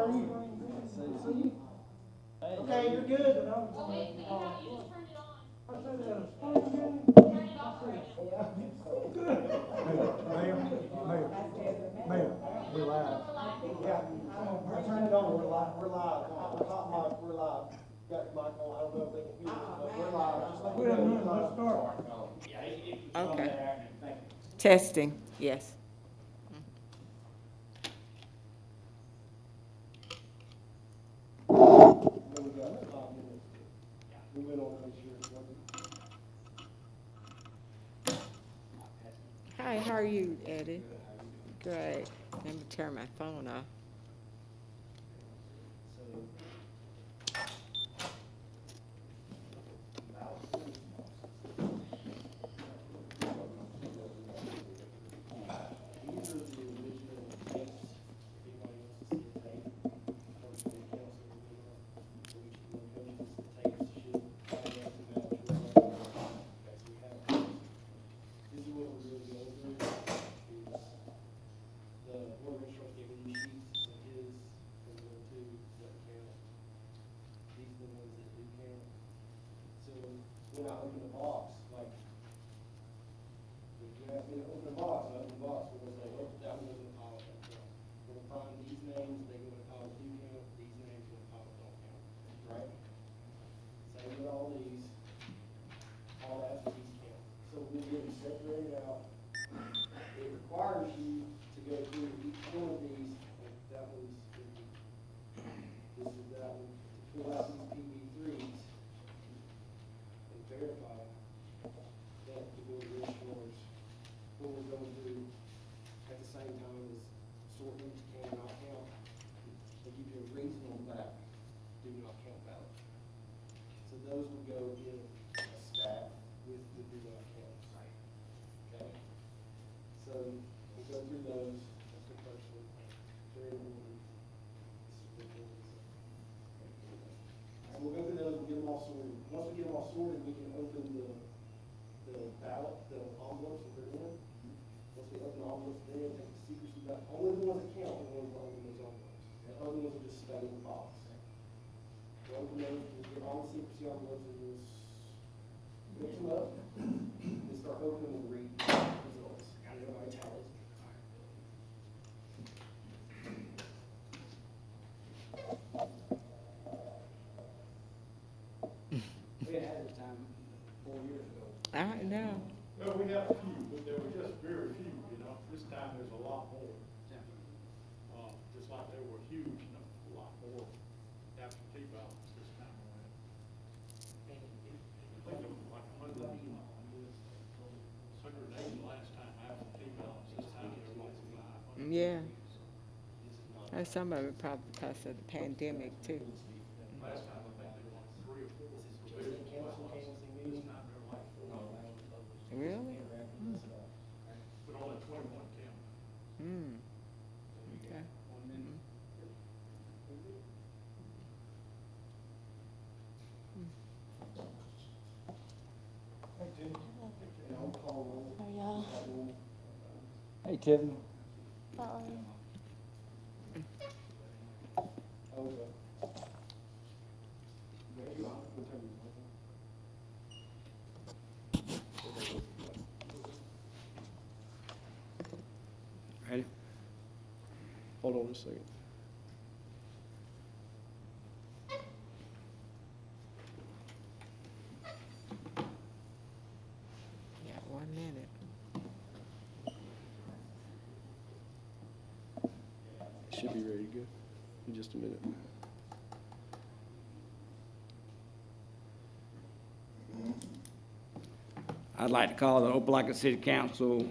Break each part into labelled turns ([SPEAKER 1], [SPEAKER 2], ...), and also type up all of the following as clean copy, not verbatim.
[SPEAKER 1] are you? See? Okay, you're good.
[SPEAKER 2] Mayor, we're live.
[SPEAKER 1] Yeah, I turned it on, we're live, we're top mic, we're live. Got your mic on, I don't know if they can hear us, but we're live, just like we're live.
[SPEAKER 2] Let's start.
[SPEAKER 3] Okay. Testing, yes.
[SPEAKER 1] We got 5 minutes. We went on this year.
[SPEAKER 3] Hi, how are you, Eddie? Great. Let me turn my phone off. When I open the box, like, if you ask me to open the box, I open the box, we're gonna say, oh, that one doesn't pile up. We're gonna find these names, they go to pile do count, these names go to pile don't count, right? Same with all these, all after these count. So we get them separated out. It requires you to go through each one of these, like that one's 50. This is that one, to pull out these PB3s. And verify that the board of registers, what we're going through at the same time as sorting each can not count, they give you a reasonable back, do not count ballot. So those would go in a stack with the do not count. Okay? So we'll go through those, that's the first one. They're in order. This is the one. So we'll go through those, we'll get them all sorted. Once we get them all sorted, we can open the ballot, the envelopes that they're in. Once we open the envelopes, then take the secrecy back. Only the ones that count are the ones that open those envelopes. The other ones will just stay in the box. We'll open those, we'll get all the secrecy envelopes and just mix them up and start opening and reading the results. And everybody tallies.
[SPEAKER 4] We had this time 4 years ago.
[SPEAKER 3] I know.
[SPEAKER 2] Well, we have a few, but there were just very few, you know. This time there's a lot more. Just like there were huge, a lot more absentee ballots this time around. I think it was like 180 last time absentee ballots. This time there were like 500.
[SPEAKER 3] Yeah. Some of it probably because of the pandemic, too.
[SPEAKER 2] Last time I think they were like 3 or 4. This time there were like 4.
[SPEAKER 3] Really?
[SPEAKER 2] But only 21 count.
[SPEAKER 3] Hmm. Okay.
[SPEAKER 5] How y'all?
[SPEAKER 4] Hey, Tiffany.
[SPEAKER 5] How are you?
[SPEAKER 4] Ready? Hold on just a second.
[SPEAKER 3] Yeah, 1 minute.
[SPEAKER 4] Should be ready to go in just a minute. I'd like to call the Opelika City Council,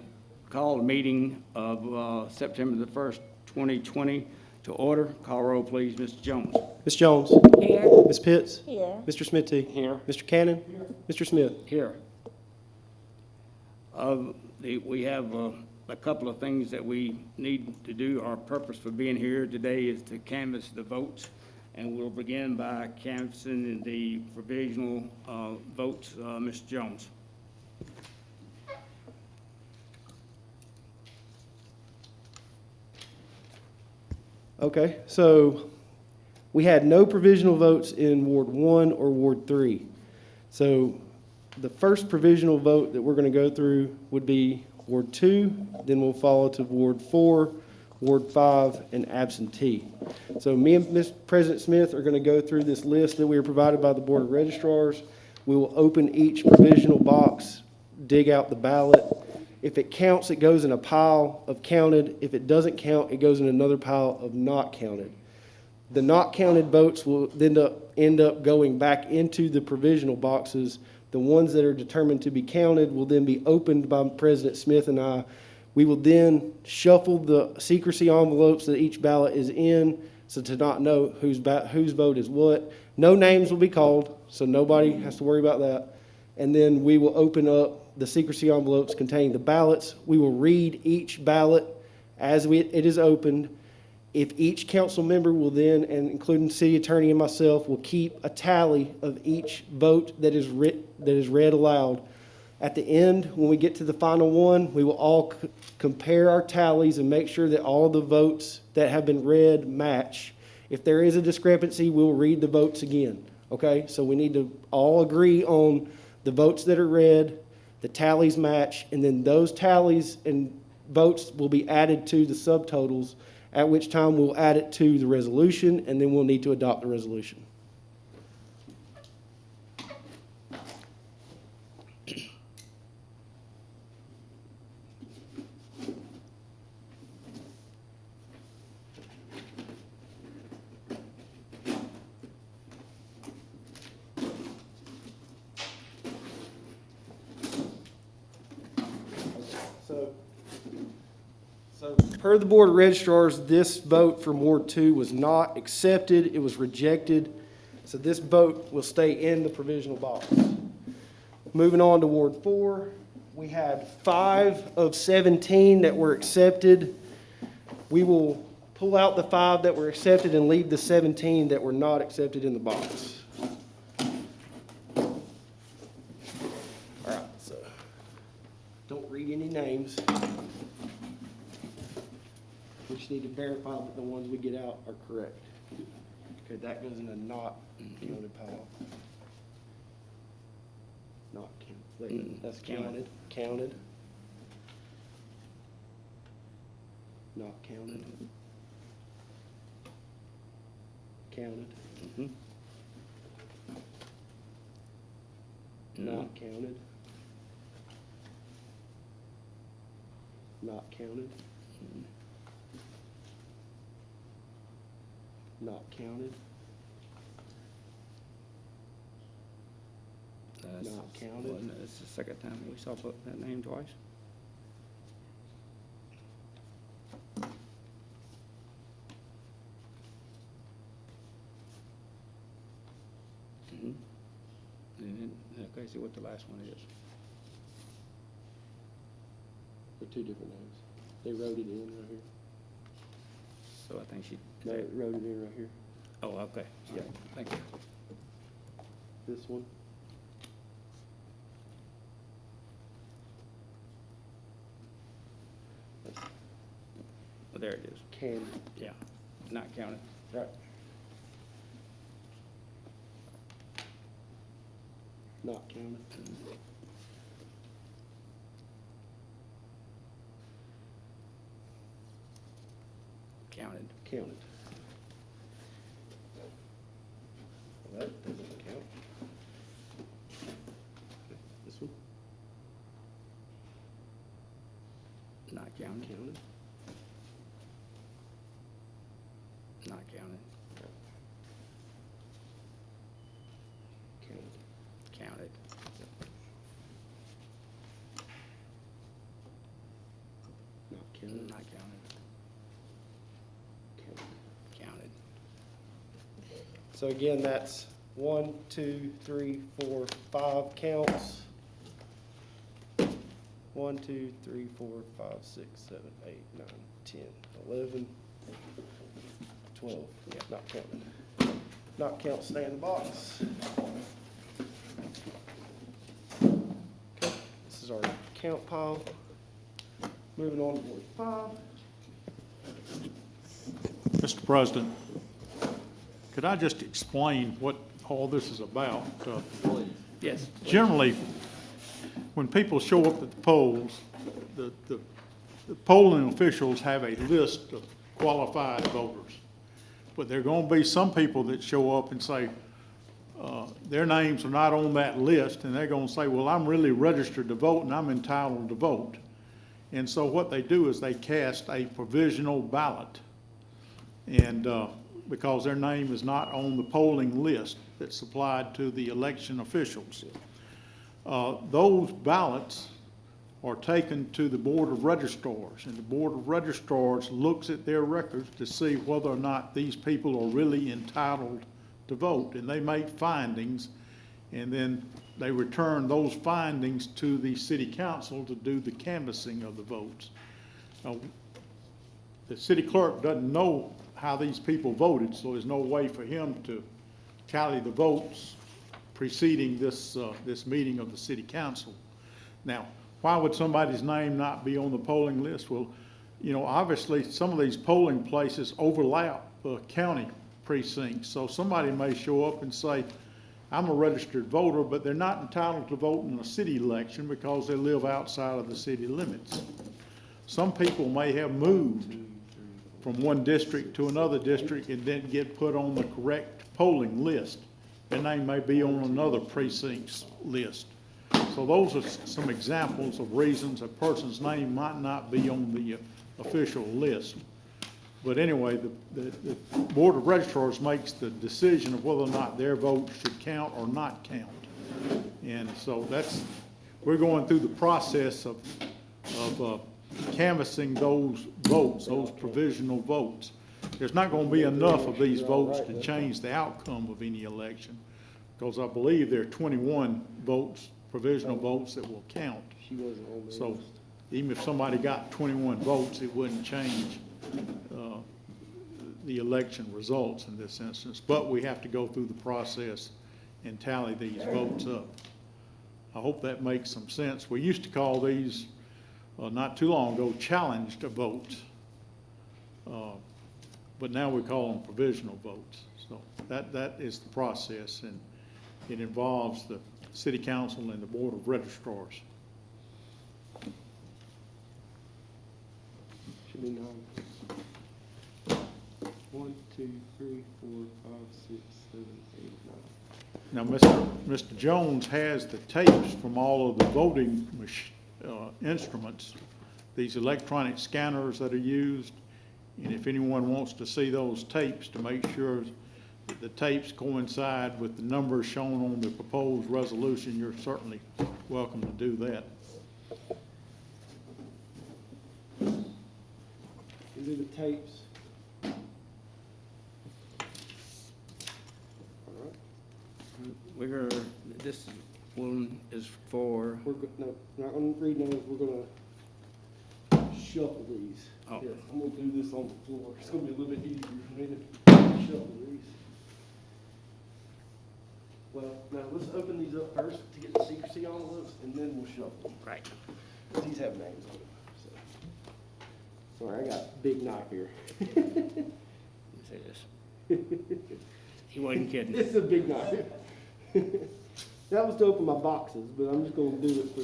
[SPEAKER 4] call the meeting of September the 1st, 2020 to order. Call roll, please, Mr. Jones.
[SPEAKER 6] Ms. Jones.
[SPEAKER 3] Here?
[SPEAKER 6] Ms. Pitts.
[SPEAKER 5] Here.
[SPEAKER 6] Mr. Smithy.
[SPEAKER 4] Here.
[SPEAKER 6] Mr. Cannon. Mr. Smith.
[SPEAKER 4] Here. We have a couple of things that we need to do. Our purpose for being here today is to canvass the votes, and we'll begin by canvassing the provisional votes. Mr. Jones.
[SPEAKER 6] Okay, so We had no provisional votes in Ward 1 or Ward 3. So the first provisional vote that we're going to go through would be Ward 2, then we'll follow to Ward 4, Ward 5, and absentee. So me and Mr. President Smith are going to go through this list that we were provided by the Board of Registrars. We will open each provisional box, dig out the ballot. If it counts, it goes in a pile of counted. If it doesn't count, it goes in another pile of not counted. The not counted votes will then end up going back into the provisional boxes. The ones that are determined to be counted will then be opened by President Smith and I. We will then shuffle the secrecy envelopes that each ballot is in, so to not know whose vote is what. No names will be called, so nobody has to worry about that. And then we will open up the secrecy envelopes containing the ballots. We will read each ballot as it is opened. If each council member will then, and including the city attorney and myself, will keep a tally of each vote that is read aloud. At the end, when we get to the final one, we will all compare our tallies and make sure that all the votes that have been read match. If there is a discrepancy, we'll read the votes again, okay? So we need to all agree on the votes that are read, the tallies match, and then those tallies and votes will be added to the subtotals, at which time we'll add it to the resolution, and then we'll need to adopt the resolution. So per the Board of Registrars, this vote from Ward 2 was not accepted. It was rejected. So this vote will stay in the provisional box. Moving on to Ward 4, we had 5 of 17 that were accepted. We will pull out the 5 that were accepted and leave the 17 that were not accepted in the box. All right, so don't read any names. We just need to verify that the ones we get out are correct. Okay, that goes in a not counted pile. Not counted. That's counted. Counted. Not counted. Counted. Not counted. Not counted. Not counted. Not counted.
[SPEAKER 4] It's the second time we saw that name twice. And then, okay, see what the last one is.
[SPEAKER 6] They're two different names. They wrote it in right here.
[SPEAKER 4] So I think she.
[SPEAKER 6] They wrote it in right here.
[SPEAKER 4] Oh, okay.
[SPEAKER 6] Yeah.
[SPEAKER 4] Thank you.
[SPEAKER 6] This one.
[SPEAKER 4] Well, there it is.
[SPEAKER 6] Can.
[SPEAKER 4] Yeah, not counted.
[SPEAKER 6] Right. Not counted.
[SPEAKER 4] Counted.
[SPEAKER 6] Counted. Well, that doesn't count. This one.
[SPEAKER 4] Not counted.
[SPEAKER 6] Counted.
[SPEAKER 4] Not counted.
[SPEAKER 6] Counted.
[SPEAKER 4] Counted.
[SPEAKER 6] Not counted.
[SPEAKER 4] Not counted.
[SPEAKER 6] Counted.
[SPEAKER 4] Counted.
[SPEAKER 6] So again, that's 1, 2, 3, 4, 5 counts. 1, 2, 3, 4, 5, 6, 7, 8, 9, 10, 11, 12. Yeah, not counted. Not count, stay in the box. Okay, this is our count pile. Moving on to Ward 5.
[SPEAKER 2] Mr. President, Could I just explain what all this is about?
[SPEAKER 4] Yes.
[SPEAKER 2] Generally, when people show up at the polls, the polling officials have a list of qualified voters. But there are gonna be some people that show up and say, their names are not on that list, and they're gonna say, well, I'm really registered to vote and I'm entitled to vote. And so what they do is they cast a provisional ballot. And, because their name is not on the polling list that's supplied to the election officials. Those ballots are taken to the Board of Registrars, and the Board of Registrars looks at their records to see whether or not these people are really entitled to vote, and they make findings, and then they return those findings to the city council to do the canvassing of the votes. Now, the city clerk doesn't know how these people voted, so there's no way for him to tally the votes preceding this, this meeting of the city council. Now, why would somebody's name not be on the polling list? Well, you know, obviously, some of these polling places overlap county precincts, so somebody may show up and say, I'm a registered voter, but they're not entitled to vote in a city election because they live outside of the city limits. Some people may have moved from one district to another district and didn't get put on the correct polling list. Their name may be on another precinct's list. So those are some examples of reasons a person's name might not be on the official list. But anyway, the Board of Registrars makes the decision of whether or not their vote should count or not count. And so we're going through the process of canvassing those votes, those provisional votes. There's not going to be enough of these votes to change the outcome of any election, because I believe there are 21 votes, provisional votes, that will count.
[SPEAKER 6] She wasn't on the
[SPEAKER 2] So
[SPEAKER 6] list.
[SPEAKER 2] even if somebody got 21 votes, it wouldn't change the election results in this instance. But we have to go through the process and tally these votes up. I hope that makes some sense. We used to call these, not too long ago, challenged votes. But now we call them provisional votes. So that is the process, and it involves the city council and the Board of Registrars.
[SPEAKER 6] Should be 9. 1, 2, 3, 4, 5, 6, 7, 8, 9.
[SPEAKER 2] Now, Mr. Jones has the tapes from all of the voting instruments, these electronic scanners that are used. And if anyone wants to see those tapes to make sure that the tapes coincide with the numbers shown on the proposed resolution, you're certainly welcome to do that.
[SPEAKER 6] These are the tapes. All right.
[SPEAKER 4] This one is for,
[SPEAKER 6] No, we're not gonna read names, we're gonna shuffle these.
[SPEAKER 4] Oh.
[SPEAKER 6] Here, I'm gonna do this on the floor. It's gonna be a little bit easier for me to shuffle these. Well, now let's open these up first to get the secrecy on those, and then we'll shuffle them.
[SPEAKER 4] right.
[SPEAKER 6] These have names on them, so. Sorry, I got a big knife here.
[SPEAKER 4] Say this. He wasn't kidding.
[SPEAKER 6] It's a big knife. That was to open my boxes, but I'm just gonna do it for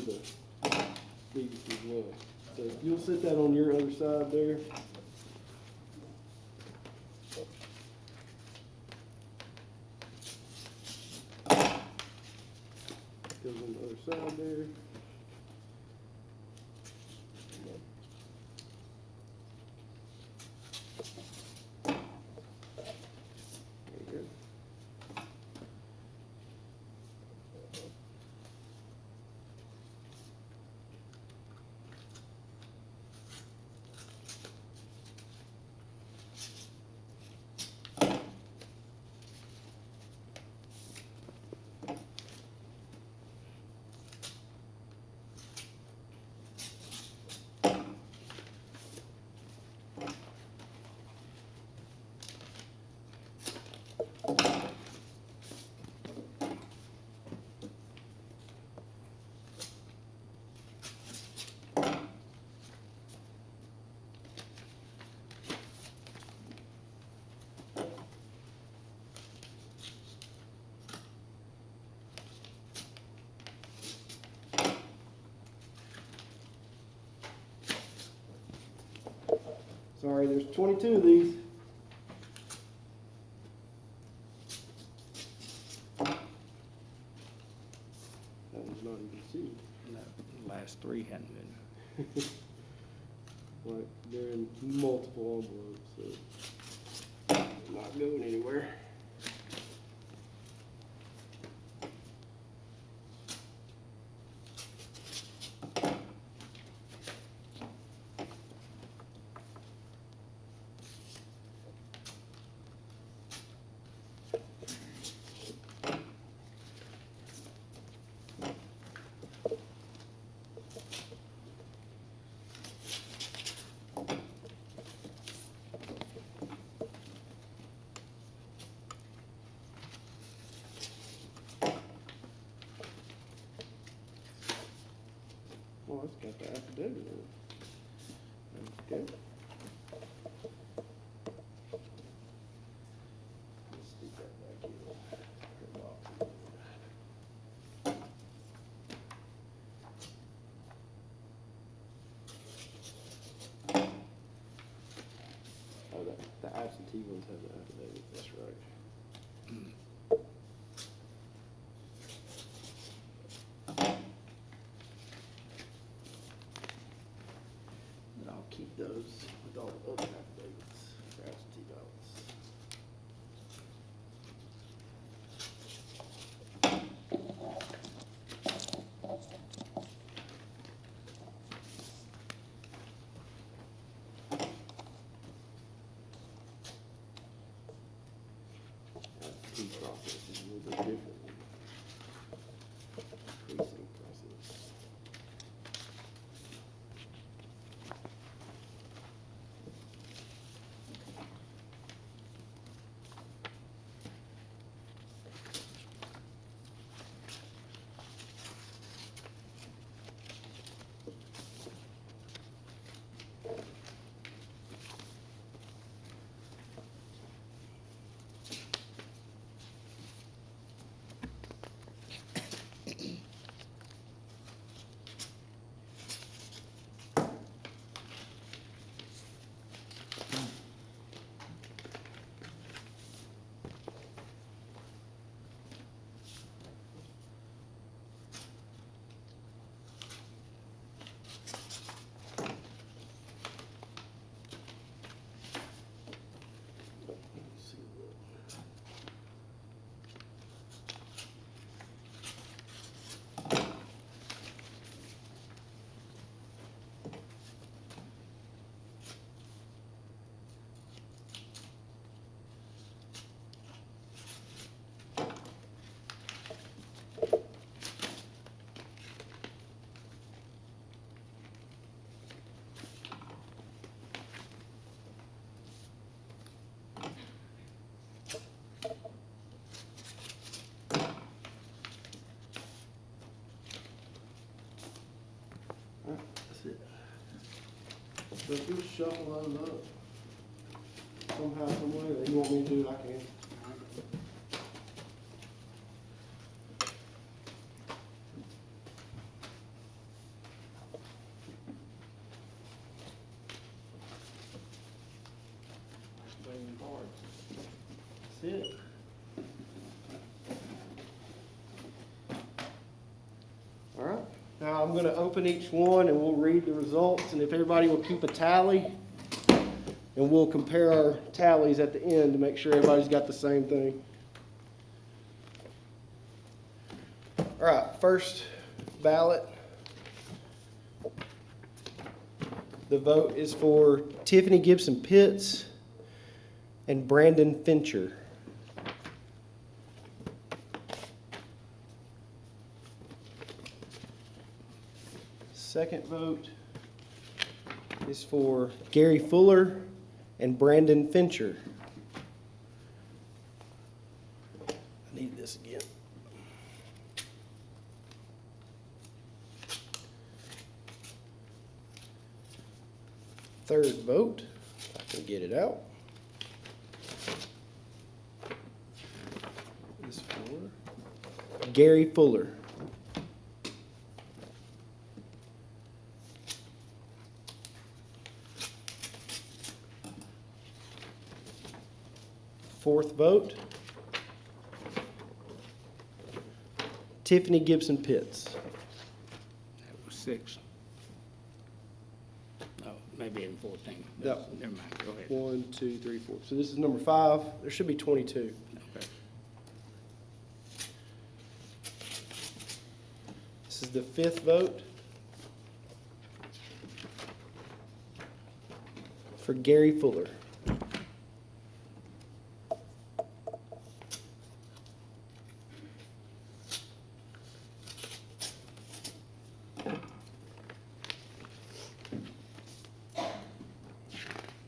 [SPEAKER 6] these as well. So you'll set that on your other side there. Goes on the other side there. There you go. Sorry, there's 22 of these. That one's not even sealed.
[SPEAKER 4] No, the last three hadn't been.
[SPEAKER 6] Like, they're in multiple envelopes, so not going anywhere. Well, it's got the affidavit in it. Okay. Let's stick that back in. Oh, the absentee ones have the affidavit, that's right. And I'll keep those with all the other affidavits for absentee ballots. Absentee process is a little bit different than precinct process. Let's see what. Alright, that's it. So if you shuffle those up somehow, some way, or you want me to do it, I can.
[SPEAKER 4] Playing cards.
[SPEAKER 6] That's it. All right, now I'm gonna open each one and we'll read the results, and if everybody will keep a tally, and we'll compare our tallies at the end to make sure everybody's got the same thing. All right, first ballot. The vote is for Tiffany Gibson Pitts and Brandon Fincher. Second vote is for Gary Fuller and Brandon Fincher. I need this again. Third vote, I can get it out, is for Gary Fuller. Fourth vote, Tiffany Gibson Pitts.
[SPEAKER 4] That was 6. Oh, maybe in 14.
[SPEAKER 6] Yep.
[SPEAKER 4] Never mind, go ahead.
[SPEAKER 6] 1, 2, 3, 4. So this is number 5. There should be 22.
[SPEAKER 4] Okay.
[SPEAKER 6] This is the fifth vote for Gary Fuller.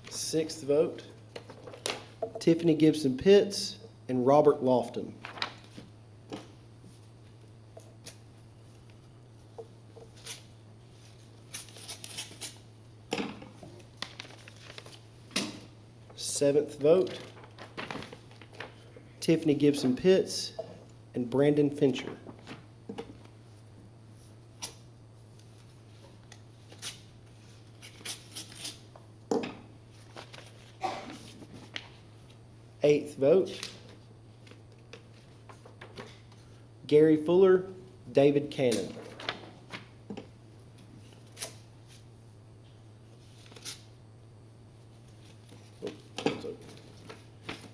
[SPEAKER 6] Sixth vote, Tiffany Gibson Pitts and Robert Lofton. Seventh vote, Tiffany Gibson Pitts and Brandon Fincher. Eighth vote, Gary Fuller, David Cannon.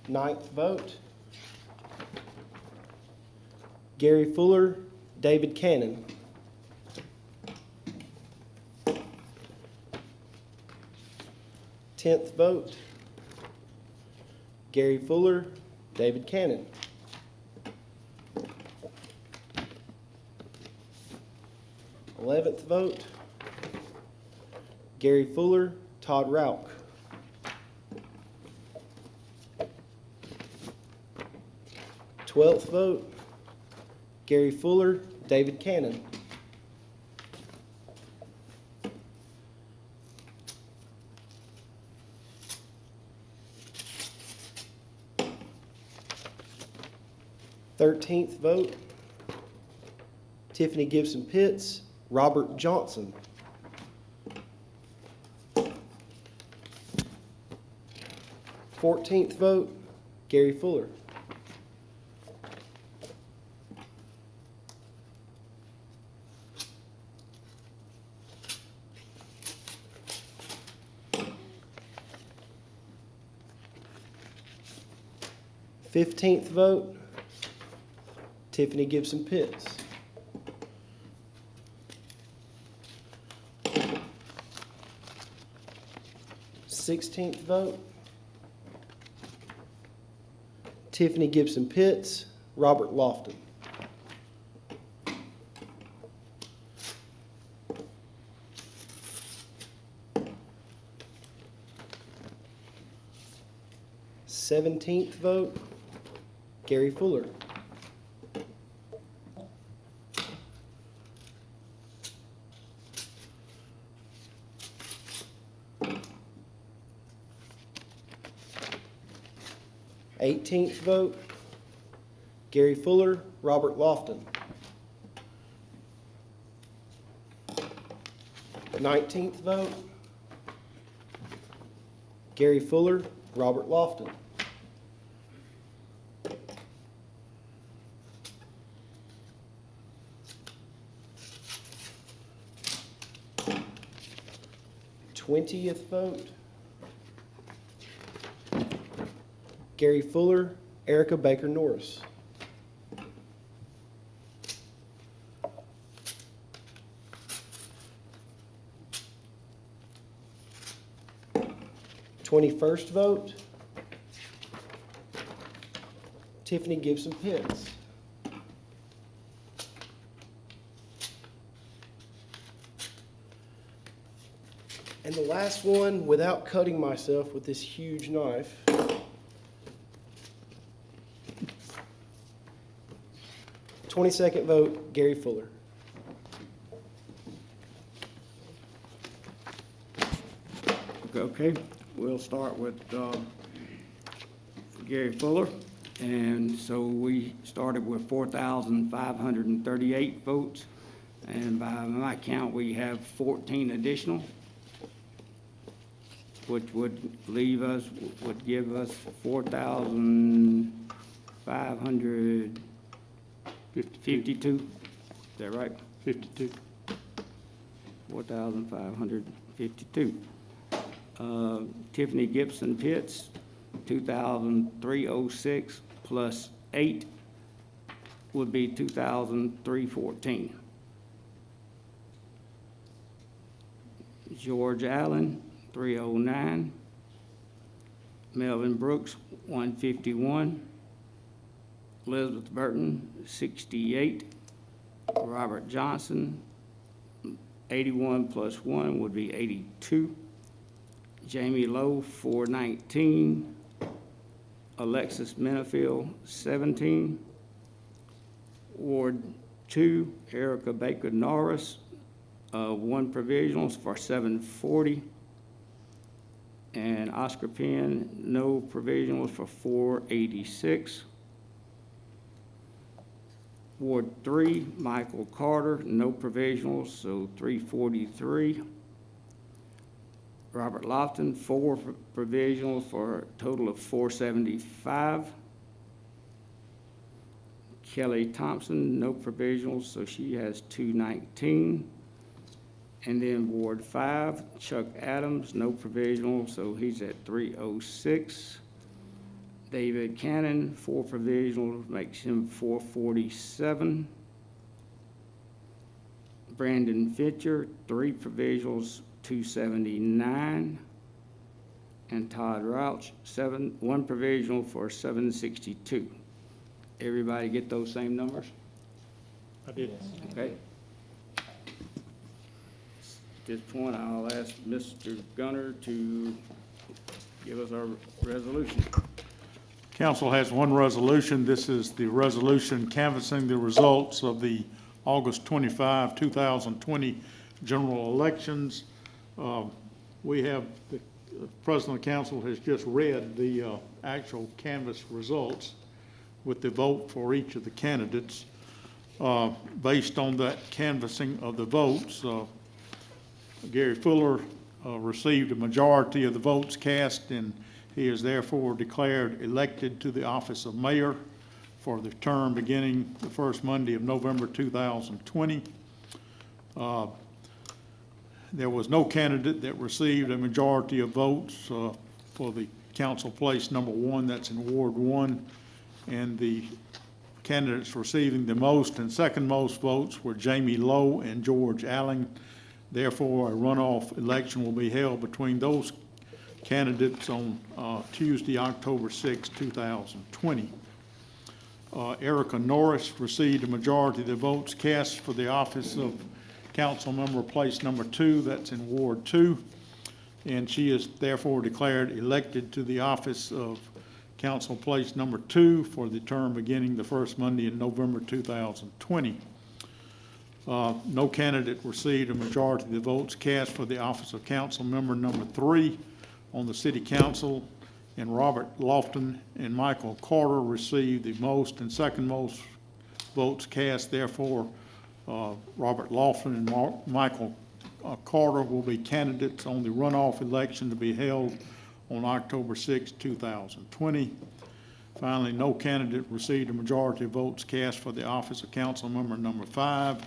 [SPEAKER 6] Ninth vote, Gary Fuller, David Cannon. Tenth vote, Gary Fuller, David Cannon. 11th vote, Gary Fuller, Todd Rauch. 12th vote, Gary Fuller, David Cannon. 13th vote, Tiffany Gibson Pitts, Robert Johnson. 14th vote, Gary Fuller. 15th vote, Tiffany Gibson Pitts. 16th vote, Tiffany Gibson Pitts, Robert Lofton. 17th vote, Gary Fuller. 18th vote, Gary Fuller, Robert Lofton. 19th vote, Gary Fuller, Robert Lofton. Twentieth vote, Gary Fuller, Erica Baker Norris. 21st vote, Tiffany Gibson Pitts. And the last one, without cutting myself with this huge knife, #22nd vote, Gary Fuller.
[SPEAKER 4] Okay, we'll start with Gary Fuller. And so we started with 4,538 votes. And by my count, we have 14 additional. which would leave us, would give us 4,552. Is that right?
[SPEAKER 2] 52.
[SPEAKER 4] 4,552. Tiffany Gibson Pitts, 2,306 plus 8 would be 2,314. George Allen, 309. Melvin Brooks, 151. Elizabeth Burton, 68. Robert Johnson, 81 plus 1 would be 82. Jamie Lowe, 419. Alexis Minifield, 17. Ward 2, Erica Baker Norris, 1 provisionals for 740. And Oscar Penn, no provisionals for 486. Ward 3, Michael Carter, no provisionals, so 343. Robert Lofton, 4 provisionals for a total of 475. Kelly Thompson, no provisionals, so she has 219. And then Ward 5, Chuck Adams, no provisional, so he's at 306. David Cannon, 4 provisionals, makes him 447. Brandon Fitcher, 3 provisionals, 279. And Todd Rouch, 1 provisional for 762. Everybody get those same numbers?
[SPEAKER 2] I did.
[SPEAKER 4] Okay. At this point, I'll ask Mr. Gunner to give us our resolution.
[SPEAKER 2] Council has one resolution. This is the resolution canvassing the results of the August 25, 2020 general elections. We have, the President of Council has just read the actual canvass results with the vote for each of the candidates. Based on that canvassing of the votes, Gary Fuller received a majority of the votes cast, and he is therefore declared elected to the office of mayor for the term beginning the first Monday of November 2020. There was no candidate that received a majority of votes for the council place number 1, that's in Ward 1, and the candidates receiving the most and second most votes were Jamie Lowe and George Allen. Therefore, a runoff election will be held between those candidates on Tuesday, October 6, 2020. Erica Norris received a majority of the votes cast for the office of council member place number 2, that's in Ward 2, and she is therefore declared elected to the office of council place number 2 for the term beginning the first Monday in November 2020. No candidate received a majority of the votes cast for the office of council member number 3 on the city council, and Robert Lofton and Michael Carter received the most and second most votes cast. Therefore, Robert Lofton and Michael Carter will be candidates on the runoff election to be held on October 6, 2020. Finally, no candidate received a majority of votes cast for the office of council member number 5,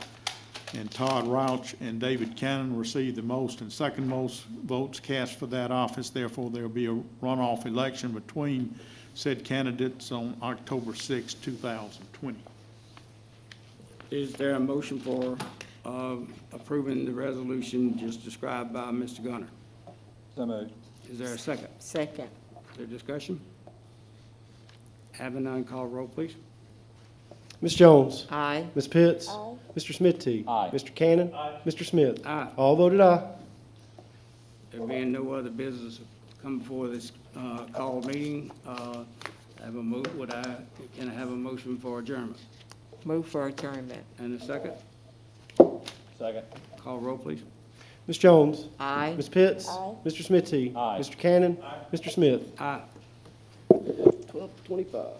[SPEAKER 2] and Todd Rouch and David Cannon received the most and second most votes cast for that office. Therefore, there will be a runoff election between said candidates on October 6, 2020.
[SPEAKER 4] Is there a motion for approving the resolution just described by Mr. Gunner?
[SPEAKER 7] So moved.
[SPEAKER 4] Is there a second?
[SPEAKER 8] Second.
[SPEAKER 4] Is there discussion? Having none, call roll, please.
[SPEAKER 6] Ms. Jones?
[SPEAKER 8] Aye.
[SPEAKER 6] Ms. Pitts?
[SPEAKER 5] Aye.
[SPEAKER 6] Mr. Smithy?
[SPEAKER 7] Aye.
[SPEAKER 6] Mr. Cannon? Mr. Smith?
[SPEAKER 4] Aye.
[SPEAKER 6] All voted aye.
[SPEAKER 4] There being no other business come before this called meeting, can I have a motion for adjournment?
[SPEAKER 8] Move for adjournment.
[SPEAKER 4] And a second?
[SPEAKER 7] Second.
[SPEAKER 4] Call roll, please.
[SPEAKER 6] Ms. Jones?
[SPEAKER 8] Aye.
[SPEAKER 6] Ms. Pitts?
[SPEAKER 5] Aye.
[SPEAKER 6] Mr. Smithy?
[SPEAKER 7] Aye.
[SPEAKER 6] Mr. Cannon? Mr. Smith?
[SPEAKER 4] Aye.
[SPEAKER 6] 12:25.